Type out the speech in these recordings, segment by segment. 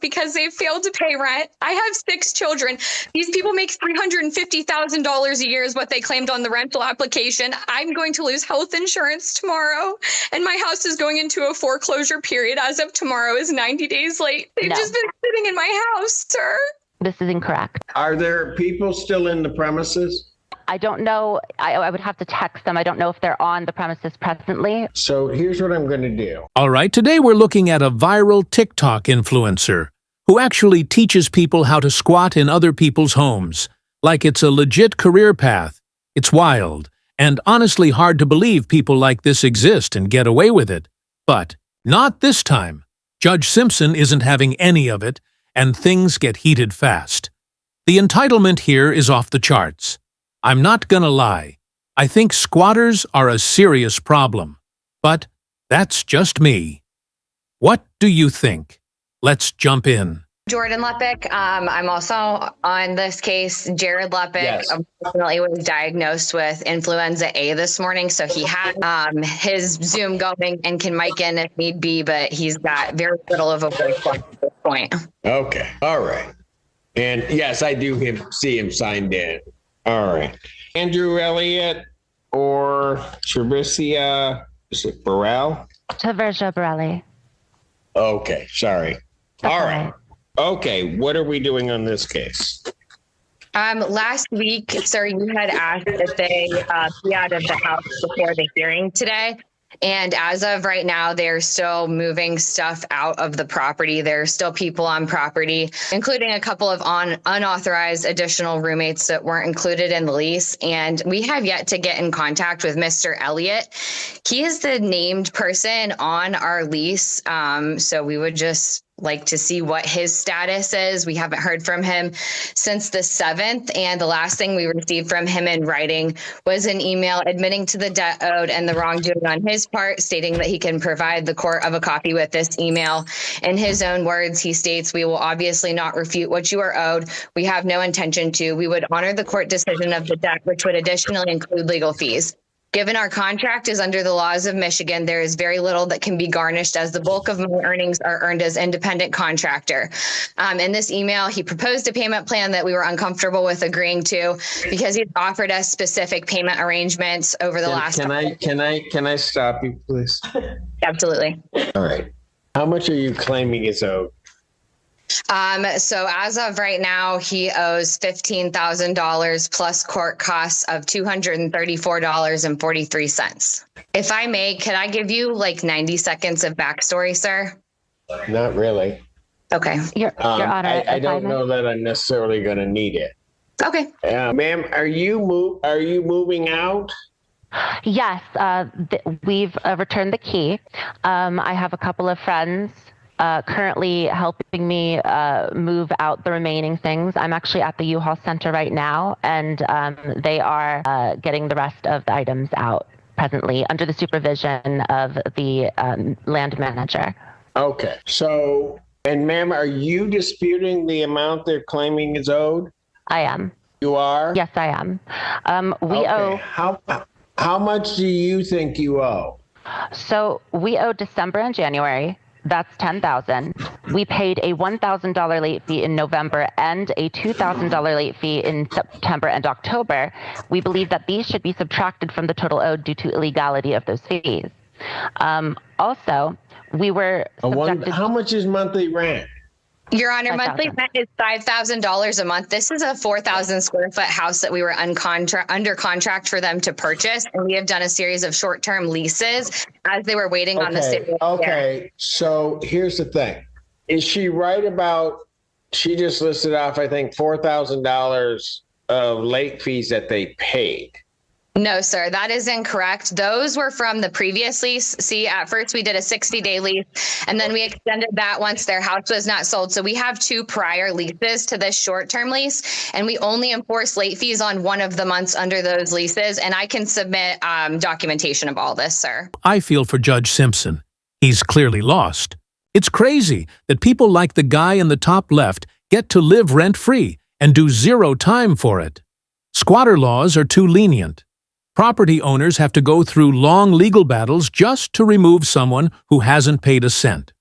because they failed to pay rent. I have 6 children. These people make $350,000 a year is what they claimed on the rental application. I'm going to lose health insurance tomorrow, and my house is going into a foreclosure period as of tomorrow is 90 days late. They've just been sitting in my house, sir. This is incorrect. Are there people still in the premises? I don't know. I would have to text them. I don't know if they're on the premises presently. So here's what I'm going to do. All right, today we're looking at a viral TikTok influencer who actually teaches people how to squat in other people's homes, like it's a legit career path. It's wild, and honestly hard to believe people like this exist and get away with it. But not this time. Judge Simpson isn't having any of it, and things get heated fast. The entitlement here is off the charts. I'm not gonna lie. I think squatters are a serious problem. But that's just me. What do you think? Let's jump in. Jordan Leppick. I'm also on this case. Jared Leppick unfortunately was diagnosed with influenza A this morning. So he had his Zoom going and can mic in if need be, but he's got very little of a voice at this point. Okay. All right. And yes, I do see him signed in. All right. Andrew Elliott or Traversia, is it Burrell? Traversia Borelli. Okay. Sorry. All right. Okay. What are we doing on this case? Last week, sir, you had asked if they be out of the house before the hearing today. And as of right now, they're still moving stuff out of the property. There's still people on property, including a couple of unauthorized additional roommates that weren't included in the lease. And we have yet to get in contact with Mr. Elliott. He is the named person on our lease. So we would just like to see what his status is. We haven't heard from him since the 7th. And the last thing we received from him in writing was an email admitting to the debt owed and the wrongdoing on his part, stating that he can provide the court of a copy with this email. In his own words, he states, "We will obviously not refute what you are owed. We have no intention to. We would honor the court decision of the debt, which would additionally include legal fees. Given our contract is under the laws of Michigan, there is very little that can be garnished as the bulk of my earnings are earned as independent contractor." In this email, he proposed a payment plan that we were uncomfortable with agreeing to because he's offered us specific payment arrangements over the last. Can I stop you, please? Absolutely. All right. How much are you claiming is owed? So as of right now, he owes $15,000 plus court costs of $234.43. If I may, could I give you like 90 seconds of backstory, sir? Not really. Okay. Your Honor, I don't know that I'm necessarily going to need it. Okay. Ma'am, are you moving out? Yes, we've returned the key. I have a couple of friends currently helping me move out the remaining things. I'm actually at the U-Haul Center right now, and they are getting the rest of the items out presently under the supervision of the land manager. Okay. So, and ma'am, are you disputing the amount they're claiming is owed? I am. You are? Yes, I am. We owe. How much do you think you owe? So we owe December and January. That's $10,000. We paid a $1,000 late fee in November and a $2,000 late fee in September and October. We believe that these should be subtracted from the total owed due to illegality of those fees. Also, we were subjected. How much is monthly rent? Your Honor, monthly rent is $5,000 a month. This is a 4,000 square foot house that we were under contract for them to purchase. And we have done a series of short-term leases as they were waiting on the state. Okay. So here's the thing. Is she right about, she just listed off, I think, $4,000 of late fees that they paid? No, sir, that is incorrect. Those were from the previous lease. See, at first we did a 60-day lease, and then we extended that once their house was not sold. So we have 2 prior leases to this short-term lease, and we only enforce late fees on one of the months under those leases. And I can submit documentation of all this, sir. I feel for Judge Simpson. He's clearly lost. It's crazy that people like the guy in the top left get to live rent-free and do 0 time for it. Squatter laws are too lenient. Property owners have to go through long legal battles just to remove someone who hasn't paid a cent.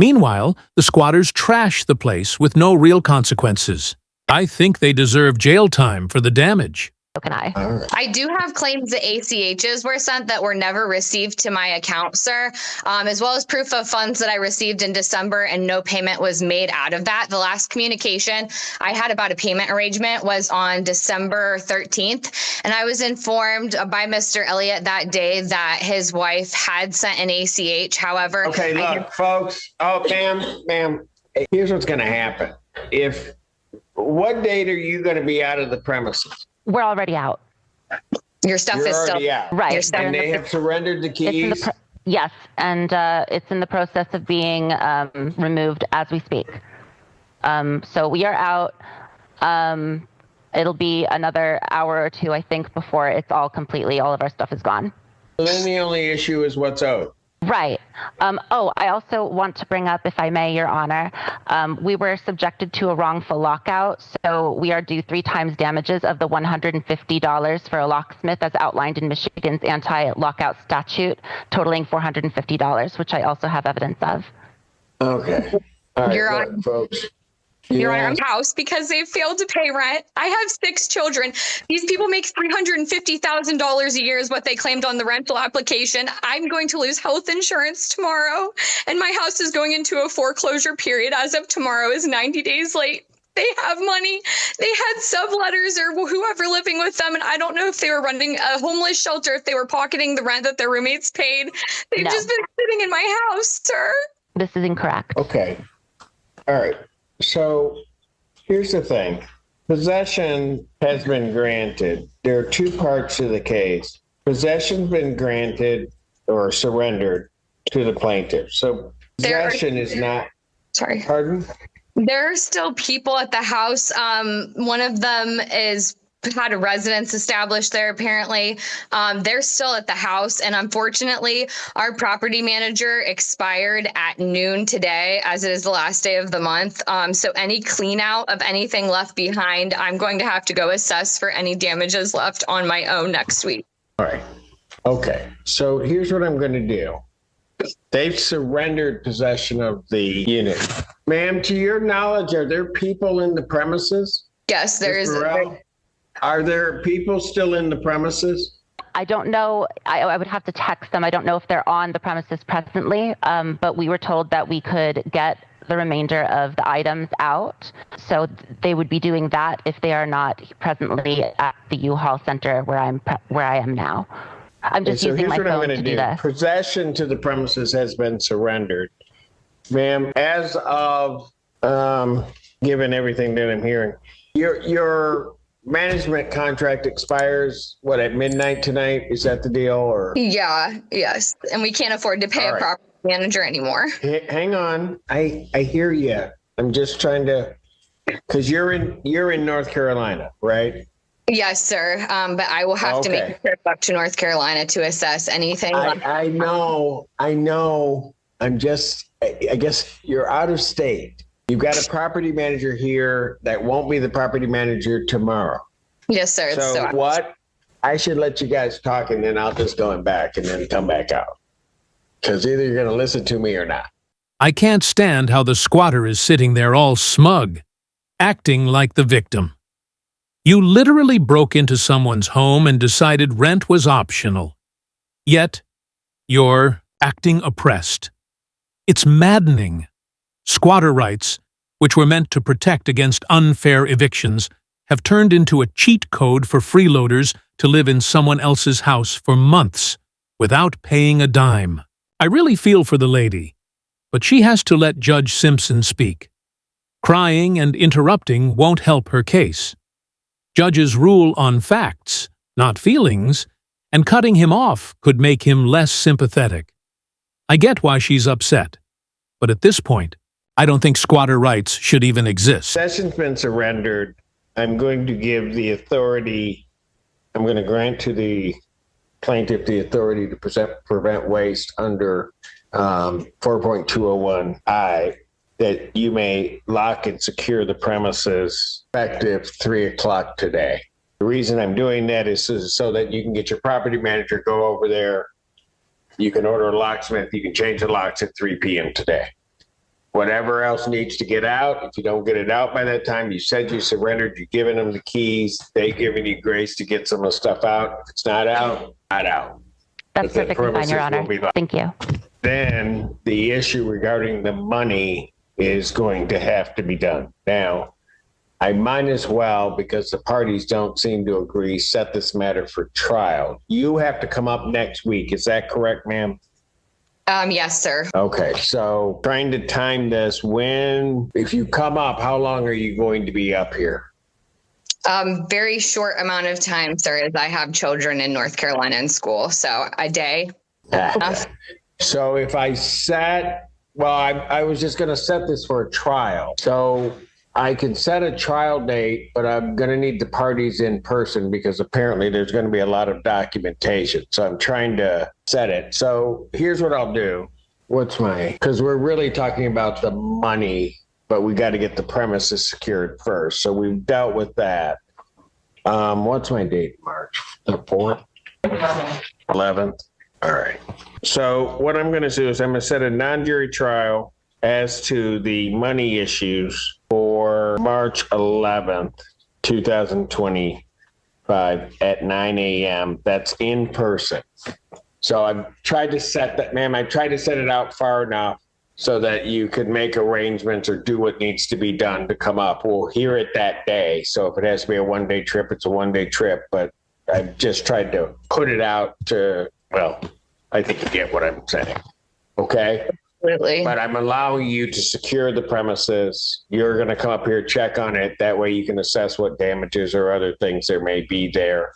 Meanwhile, the squatters trash the place with no real consequences. I think they deserve jail time for the damage. So can I. All right. I do have claims that ACHs were sent that were never received to my account, sir, as well as proof of funds that I received in December and no payment was made out of that. The last communication I had about a payment arrangement was on December 13th, and I was informed by Mr. Elliott that day that his wife had sent an ACH. However, Okay, look, folks. Oh, ma'am, here's what's going to happen. What date are you going to be out of the premises? We're already out. Your stuff You're is already still out. Right. Your stuff, And they have surrendered the keys? Yes, and it's in the process of being removed as we speak. So we are out. It'll be another hour or two, I think, before it's all of our stuff is gone. So then the only issue is what's owed. Right. I also want to bring up, if I may, Your Honor, we were subjected to a wrongful lockout, so we are due 3 times damages of the $150 for a locksmith as outlined in Michigan's anti-lockout statute, totaling $450, which I also have evidence of. Okay. All right, Your look, Honor. folks. Your Yeah. Honor, house because they failed to pay rent. I have 6 children. These people make $350,000 a year is what they claimed on the rental application. I'm going to lose health insurance tomorrow, and my house is going into a foreclosure period as of tomorrow is 90 days late. They have money. They had subletters or whoever living with them, and I don't know if they were running a homeless shelter, if they were pocketing the rent that their roommates paid. They've No. just been sitting in my house, sir. This is incorrect. Okay. All right. So here's the thing. Possession has been granted. There are 2 parts to the case. Possession's been granted or surrendered to the plaintiff. So possession is not, Sorry. pardon? There are still people at the house. One of them had a residence established there, apparently. They're still at the house. And unfortunately, our property manager expired at noon today, as it is the last day of the month. So any clean out of anything left behind, I'm going to have to go assess for any damages left on my own next week. All right. Okay. So here's what I'm going to do. They've surrendered possession of the unit. Ma'am, to your knowledge, are there people in the premises? Yes, there Ms. is. Burrell? Are there people still in the premises? I don't know. I would have to text them. I don't know if they're on the premises presently, but we were told that we could get the remainder of the items out. So they would be doing that if they are not presently at the U-Haul Center where I am now. I'm just using my phone to do this. Possession to the premises has been surrendered. Ma'am, as of, given everything that I'm hearing, your management contract expires, at midnight tonight? Is that the deal? Or Yes. And we can't afford to pay All a right. property manager anymore. Hang on. I hear you. I'm just trying to, because you're in North Carolina, right? Yes, sir. But I will have to make Okay. a trip up to North Carolina to assess anything. I know. I guess you're out of state. You've got a property manager here that won't be the property manager tomorrow. Yes, sir. So what? I should let you guys talk, and then I'll just go back and then come back out. Because either you're going to listen to me or not. I can't stand how the squatter is sitting there all smug, acting like the victim. You literally broke into someone's home and decided rent was optional. Yet, you're acting oppressed. It's maddening. Squatter rights, which were meant to protect against unfair evictions, have turned into a cheat code for freeloaders to live in someone else's house for months without paying a dime. I really feel for the lady, but she has to let Judge Simpson speak. Crying and interrupting won't help her case. Judges rule on facts, not feelings, and cutting him off could make him less sympathetic. I get why she's upset, but at this point, I don't think squatter rights should even exist. Possession's been surrendered. I'm going to give the authority, I'm going to grant to the plaintiff the authority to prevent waste under 4.201I, that you may lock and secure the premises effective 3:00 today. The reason I'm doing that is so that you can get your property manager, go over there. You can order a locksmith. You can change the locks at 3 p.m. today. Whatever else needs to get out, if you don't get it out by that time, you said you surrendered, you're giving them the keys, they giving you grace to get some of the stuff out. If it's not out, not out. That's But the perfectly fine, Your premises Honor. will be live. Thank you. Then the issue regarding the money is going to have to be done. Now, I might as well, because the parties don't seem to agree, set this matter for trial. You have to come up next week. Is that correct, ma'am? Yes, sir. Okay, so trying to time this, if you come up, how long are you going to be up here? Very short amount of time, sir, as I have children in North Carolina in school. So a day. Okay. So if I I was just going to set this for a trial. So I can set a trial date, but I'm going to need the parties in person because apparently there's going to be a lot of documentation. So I'm trying to set it. So here's what I'll do. Because we're really talking about the money, but we got to get the premises secured first. So we've dealt with that. What's my date? March the 4th? 11th. All right. So what I'm going to do is I'm going to set a non-jury trial as to the money issues for March 11th, 2025 at 9 a.m. That's in person. So I've tried to set that, ma'am, I tried to set it out far enough so that you could make arrangements or do what needs to be done to come up. We'll hear it that day. So if it has to be a one-day trip, it's a one-day trip. But I've just tried to put it out to, well, I think you get what I'm saying. Okay? Absolutely. But I'm allowing you to secure the premises. You're going to come up here, check on it. That way you can assess what damages or other things there may be there.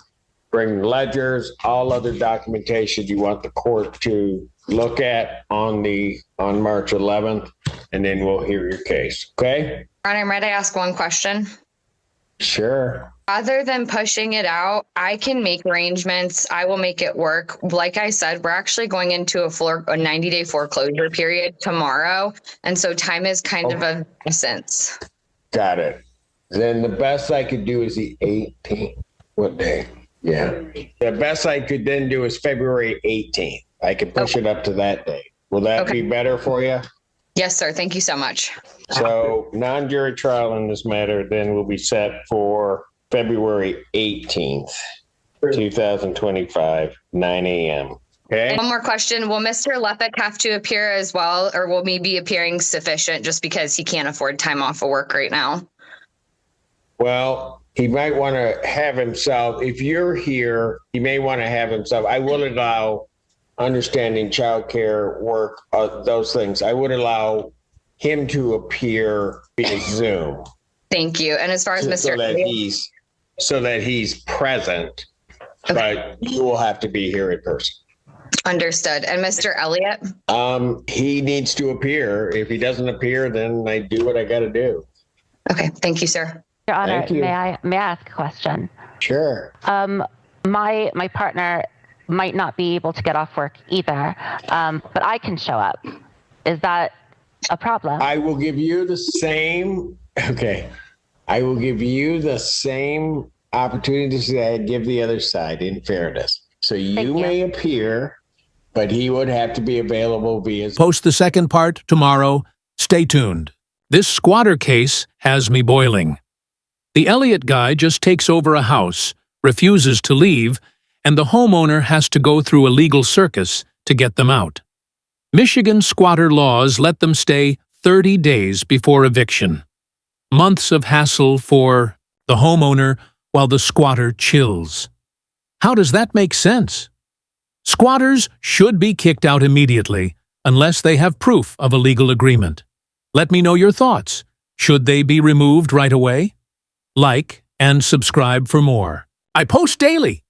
Bring ledgers, all other documentation you want the court to look at on March 11th, and then we'll hear your case. Okay? Ron, I'm ready to ask one question. Sure. Rather than pushing it out, I can make arrangements. I will make it work. Like I said, we're actually going into a 90-day foreclosure period tomorrow. And so time is kind of of essence. Got it. Then the best I could do is the 18th. What day? Yeah. The best I could then do is February 18th. I could push it up to that day. Will that be better for you? Yes, sir. Thank you so much. So non-jury trial in this matter then will be set for February 18th, 2025, 9 a.m. Okay. One more question. Will Mr. Lepek have to appear as well, or will me be appearing sufficient just because he can't afford time off of work right now? Well, he might want to have himself, if you're here, he may want to have himself. I will allow understanding childcare, work, those things. I would allow him to appear via Zoom. Thank you. And as far as Mr. So that he's present, but you will have to be here in person. Understood. And Mr. Elliott? He needs to appear. If he doesn't appear, then I do what I got to do. Okay. Thank you, sir. Your Honor, Thank you. may I ask a question? Sure. My partner might not be able to get off work either, but I can show up. Is that a problem? I will give you the same. Okay. I will give you the same opportunities that I give the other side in fairness. So you may appear, but he would have to be available via. Post the second part tomorrow. Stay tuned. This squatter case has me boiling. The Elliott guy just takes over a house, refuses to leave, and the homeowner has to go through a legal circus to get them out. Michigan squatter laws let them stay 30 days before eviction. Months of hassle for the homeowner while the squatter chills. How does that make sense? Squatters should be kicked out immediately unless they have proof of a legal agreement. Let me know your thoughts. Should they be removed right away? Like and subscribe for more. I post daily.